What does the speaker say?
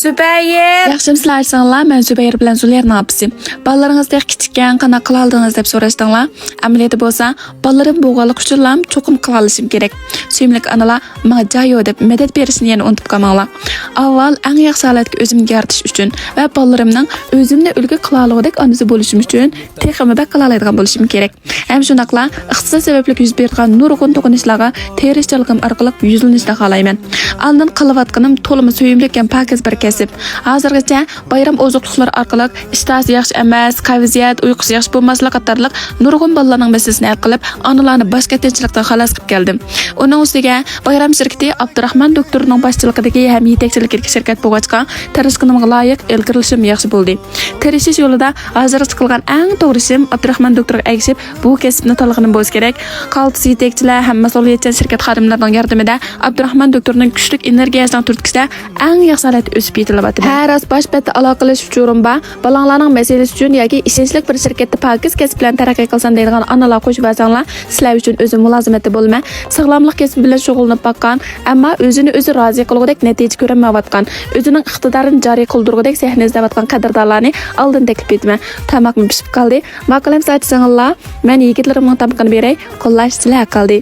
Zübeyir. Yaxşımsızlar sağlar, mən Zübeyir bilan Züleyirning apisi. Ballarınızdek kichikkan qana qila oldingiz deb so'rashdinglar. Amaliyotda bo'lsa, ballarim bo'lganlik uchun cho'qim qila olishim kerak. Suyimlik analar menga jayo deb madad berishni yana unutib qolmanglar. Avval eng yaxshi holatga o'zimni yaratish uchun va ballarimning o'zimni ulgu qila olgudek onasi bo'lishim uchun teximni bak qila oladigan bo'lishim kerak. Ham shunaqla ixtisos sababli yuz bergan nurg'un to'qinishlarga terishchiligim orqali yuzlanishni xohlayman. Oldin qilayotganim to'limi suyimlik ham pakiz bir kasb. Hozirgacha bayram ozuqliqlar orqali ishtahasi yaxshi emas, qavziyat, uyqusi yaxshi bo'lmaslik qatorliq nurg'un bolalarning masalasini hal qilib, onalarni boshqa tinchlikdan xalos qilib keldim. Uning ustiga bayram shirkati Abdurahmon doktorining boshchiligidagi ham yetakchilik shirkat bo'lg'achqa tirishqinimga loyiq ilgirlishim yaxshi bo'ldi. Tirishish yo'lida hozirgacha qilgan eng to'g'ri ishim Abdurahmon doktorga egishib, bu kasbni tanlaganim bo'lish kerak. Qaltis yetakchilar ham mas'uliyatchan shirkat xodimlarining yordamida Abdurahmon doktorining kuchli energiyasidan turtkisida eng yaxshi holatga o'sib yetilyapti. Har rost boshpatda aloqalash uchun balanglarning masalasi uchun yoki ishonchli bir shirkatda pakiz kasb bilan taraqqiy qilsan deydigan onalar qo'shib olsanglar, sizlar uchun o'zi mulozimatda bo'lma. Sog'lomlik kasbi bilan shug'ullanib bakkan, ammo o'zini o'zi rozi qilgudek natija ko'rmayotgan, o'zining iqtidorini joriy qildirgudek sahna izlayotgan qadrdonlarni oldin taklif etma. Tamaqim pishib qoldi. Maqolam so'rasanglar, men yigitlarimning tamaqini beray, qo'llash sizlar qoldi.